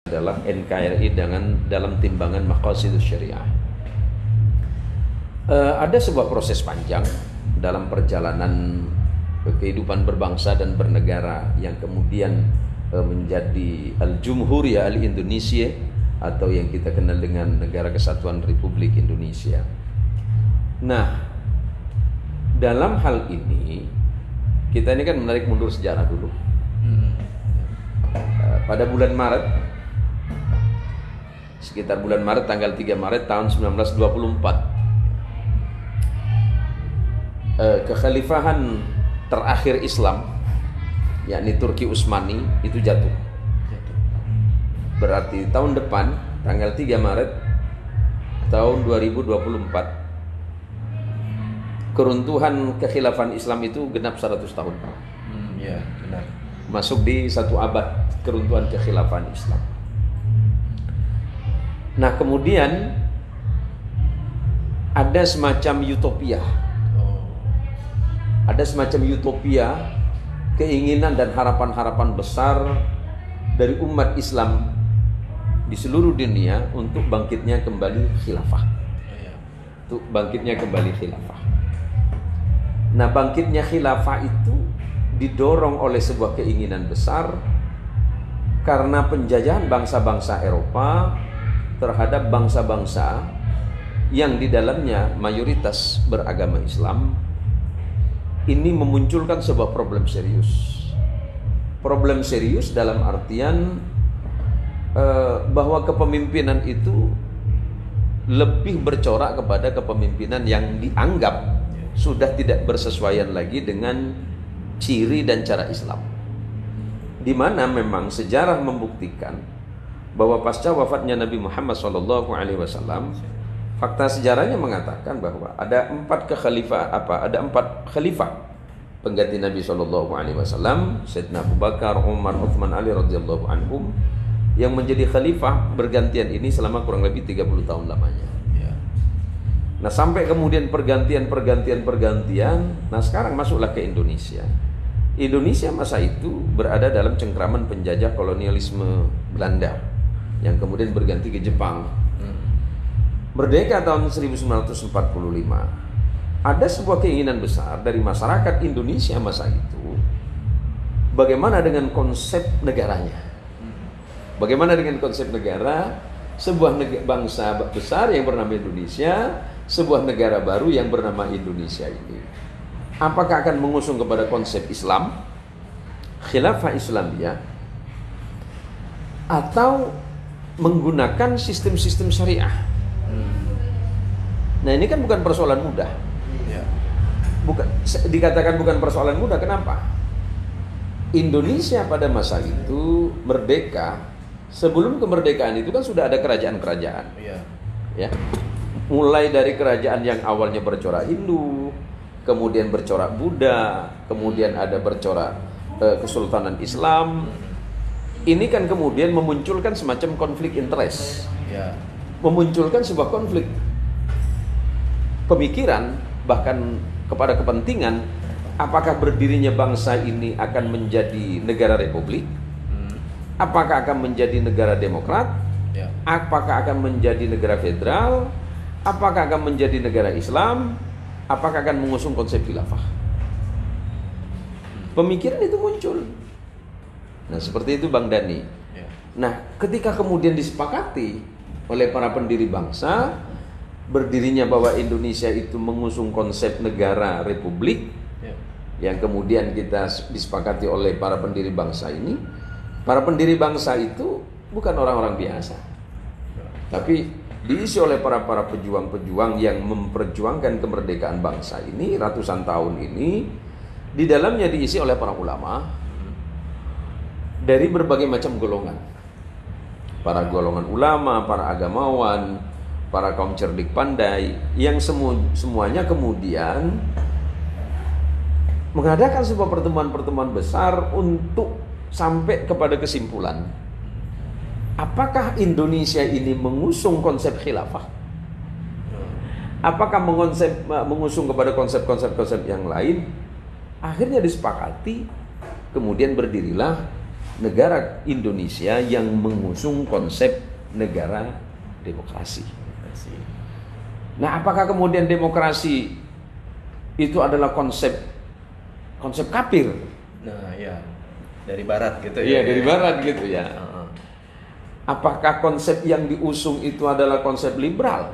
adalah NKRI dalam timbangan maqasidus syariah. Ada sebuah proses panjang dalam perjalanan kehidupan berbangsa dan bernegara yang kemudian menjadi Al-Jumhuriyah Al-Indonesia atau yang kita kenal dengan Negara Kesatuan Republik Indonesia. Nah, dalam hal ini kita ini kan menarik mundur sejarah dulu. Pada bulan Maret, sekitar bulan Maret, tanggal 3 Maret tahun 1924, kekhalifahan terakhir Islam, yakni Turki Utsmani, itu jatuh. Berarti tahun depan, tanggal 3 Maret tahun 2024, keruntuhan kekhilafan Islam itu genap 100 tahun. Ya, benar. Masuk di 1 abad keruntuhan kekhilafan Islam. Nah, kemudian ada semacam utopia. Ada semacam utopia, keinginan dan harapan-harapan besar dari umat Islam di seluruh dunia untuk bangkitnya kembali khilafah. Untuk bangkitnya kembali khilafah. Nah, bangkitnya khilafah itu didorong oleh sebuah keinginan besar karena penjajahan bangsa-bangsa Eropa terhadap bangsa-bangsa yang di dalamnya mayoritas beragama Islam. Ini memunculkan sebuah problem serius. Problem serius dalam artian bahwa kepemimpinan itu lebih bercorak kepada kepemimpinan yang dianggap sudah tidak bersesuaian lagi dengan ciri dan cara Islam. Di mana memang sejarah membuktikan bahwa pasca wafatnya Nabi Muhammad SAW, fakta sejarahnya mengatakan bahwa ada 4 khalifah pengganti Nabi SAW, Sayyidina Abu Bakar, Umar, Uthman, Ali radhiyallahu anhum, yang menjadi khalifah bergantian ini selama kurang lebih 30 tahun lamanya. Nah, sampai kemudian pergantian. Nah, sekarang masuklah ke Indonesia. Indonesia masa itu berada dalam cengkraman penjajah kolonialisme Belanda yang kemudian berganti ke Jepang. Merdeka tahun 1945. Ada sebuah keinginan besar dari masyarakat Indonesia masa itu. Bagaimana dengan konsep negaranya? Bagaimana dengan konsep negara? Sebuah bangsa besar yang bernama Indonesia, sebuah negara baru yang bernama Indonesia ini, apakah akan mengusung kepada konsep Islam, khilafah Islamiyah, atau menggunakan sistem-sistem syariah? Nah, ini kan bukan persoalan mudah. Dikatakan bukan persoalan mudah, kenapa? Indonesia pada masa itu merdeka. Sebelum kemerdekaan itu kan sudah ada kerajaan-kerajaan. Ya. Mulai dari kerajaan yang awalnya bercorak Hindu, kemudian bercorak Buddha, kemudian ada bercorak Kesultanan Islam. Ini kan kemudian memunculkan semacam konflik interest. Memunculkan sebuah konflik pemikiran, bahkan kepada kepentingan, apakah berdirinya bangsa ini akan menjadi negara republik? Apakah akan menjadi negara demokrat? Apakah akan menjadi negara federal? Apakah akan menjadi negara Islam? Apakah akan mengusung konsep khilafah? Pemikiran itu muncul. Nah, seperti itu Bang Dani. Nah, ketika kemudian disepakati oleh para pendiri bangsa, berdirinya bahwa Indonesia itu mengusung konsep negara republik, yang kemudian kita disepakati oleh para pendiri bangsa ini. Para pendiri bangsa itu bukan orang-orang biasa, tapi diisi oleh para pejuang-pejuang yang memperjuangkan kemerdekaan bangsa ini ratusan tahun ini. Di dalamnya diisi oleh para ulama dari berbagai macam golongan. Para golongan ulama, para agamawan, para kaum cerdik pandai, yang semuanya kemudian mengadakan sebuah pertemuan-pertemuan besar untuk sampai kepada kesimpulan, apakah Indonesia ini mengusung konsep khilafah? Apakah mengusung kepada konsep-konsep yang lain? Akhirnya disepakati, kemudian berdirilah negara Indonesia yang mengusung konsep negara demokrasi. Nah, apakah kemudian demokrasi itu adalah konsep kafir? Nah, ya. Dari barat gitu ya. Iya, dari barat gitu ya. Apakah konsep yang diusung itu adalah konsep liberal?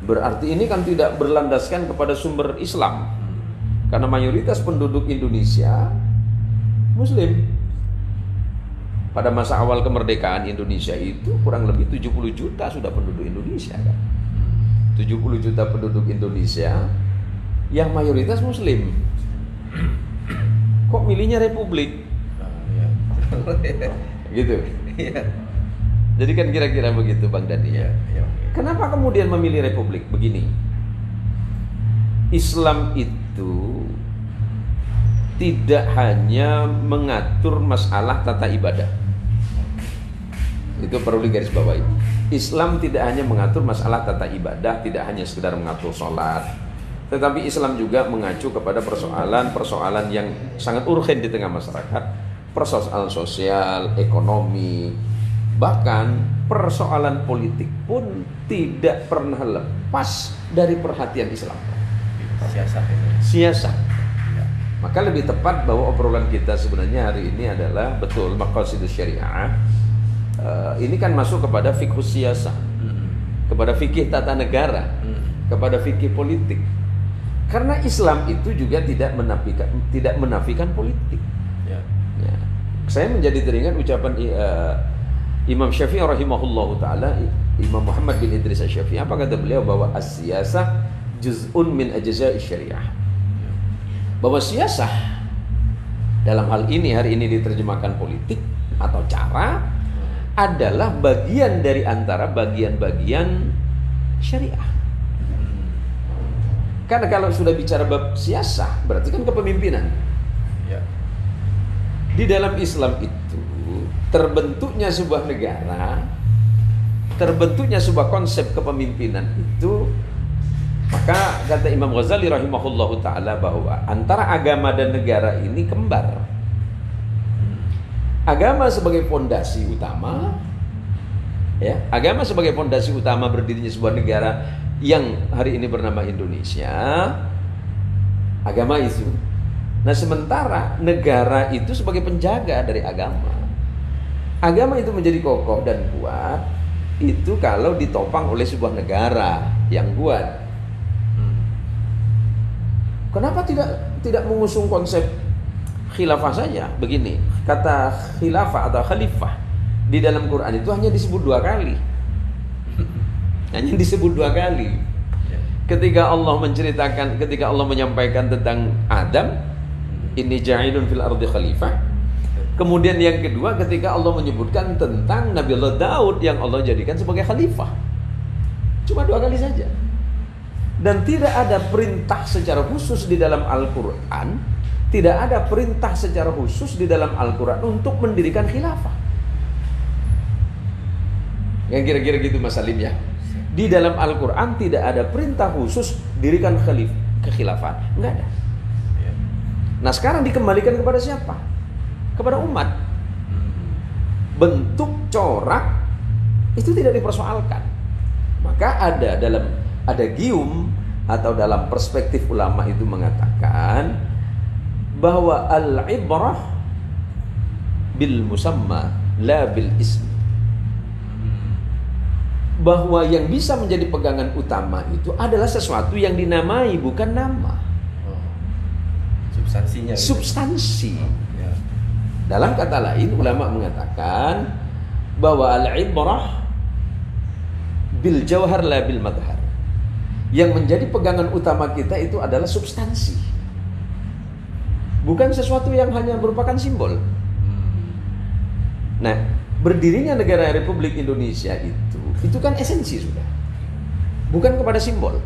Berarti ini kan tidak berlandaskan kepada sumber Islam. Karena mayoritas penduduk Indonesia Muslim. Pada masa awal kemerdekaan Indonesia itu kurang lebih 70 juta sudah penduduk Indonesia kan. 70 juta penduduk Indonesia yang mayoritas Muslim. Kok milihnya republik? Gitu. Jadi kan kira-kira begitu Bang Dani ya. Kenapa kemudian memilih republik? Begini. Islam itu tidak hanya mengatur masalah tata ibadah. Itu perlu digarisbawahi. Islam tidak hanya mengatur masalah tata ibadah, tidak hanya sekedar mengatur sholat, tetapi Islam juga mengacu kepada persoalan-persoalan yang sangat urgen di tengah masyarakat, persoalan sosial, ekonomi, bahkan persoalan politik pun tidak pernah lepas dari perhatian Islam. Siasat. Maka lebih tepat bahwa obrolan kita sebenarnya hari ini adalah betul maqasidus syariah. Ini kan masuk kepada fikih siasah, kepada fikih tata negara, kepada fikih politik. Karena Islam itu juga tidak menafikan politik. Ya. Saya menjadi teringat ucapan Imam Syafi'i rahimahullahu taala, Imam Muhammad bin Idris Asy-Syafi'i, apa kata beliau? Bahwa as-siyasah juz'un min ajza'i syariah. Bahwa siyasah dalam hal ini hari ini diterjemahkan politik atau cara adalah bagian dari antara bagian-bagian syariah. Karena kalau sudah bicara bab siyasah berarti kan kepemimpinan. Ya. Di dalam Islam itu terbentuknya sebuah negara, terbentuknya sebuah konsep kepemimpinan itu, maka kata Imam Ghazali rahimahullahu ta'ala bahwa antara agama dan negara ini kembar. Agama sebagai fondasi utama, ya, agama sebagai fondasi utama berdirinya sebuah negara yang hari ini bernama Indonesia, agama itu. Nah, sementara negara itu sebagai penjaga dari agama. Agama itu menjadi kokoh dan kuat itu kalau ditopang oleh sebuah negara yang kuat. Kenapa tidak mengusung konsep khilafah saja? Begini, kata khilafah atau khalifah di dalam Quran itu hanya disebut 2 kali. Hanya disebut 2 kali. Ketika Allah menceritakan, ketika Allah menyampaikan tentang Adam, inni ja'ilun fil ardi khalifah. Kemudian yang kedua ketika Allah menyebutkan tentang Nabi Allah Daud yang Allah jadikan sebagai khalifah. Cuma 2 kali saja. Dan tidak ada perintah secara khusus di dalam Al-Quran, tidak ada perintah secara khusus di dalam Al-Quran untuk mendirikan khilafah. Yang kira-kira gitu Mas Salim ya. Di dalam Al-Quran tidak ada perintah khusus dirikan kekhilafan, enggak ada. Nah sekarang dikembalikan kepada siapa? Kepada umat. Bentuk corak itu tidak dipersoalkan. Maka ada gium atau dalam perspektif ulama itu mengatakan bahwa al-ibrah bil musamma la bil ism. Bahwa yang bisa menjadi pegangan utama itu adalah sesuatu yang dinamai, bukan nama. Substansinya. Substansi. Ya. Dalam kata lain, ulama mengatakan bahwa al-ibrah bil jawhar la bil madhar. Yang menjadi pegangan utama kita itu adalah substansi, bukan sesuatu yang hanya merupakan simbol. Nah, berdirinya negara Republik Indonesia itu kan esensi sudah, bukan kepada simbol.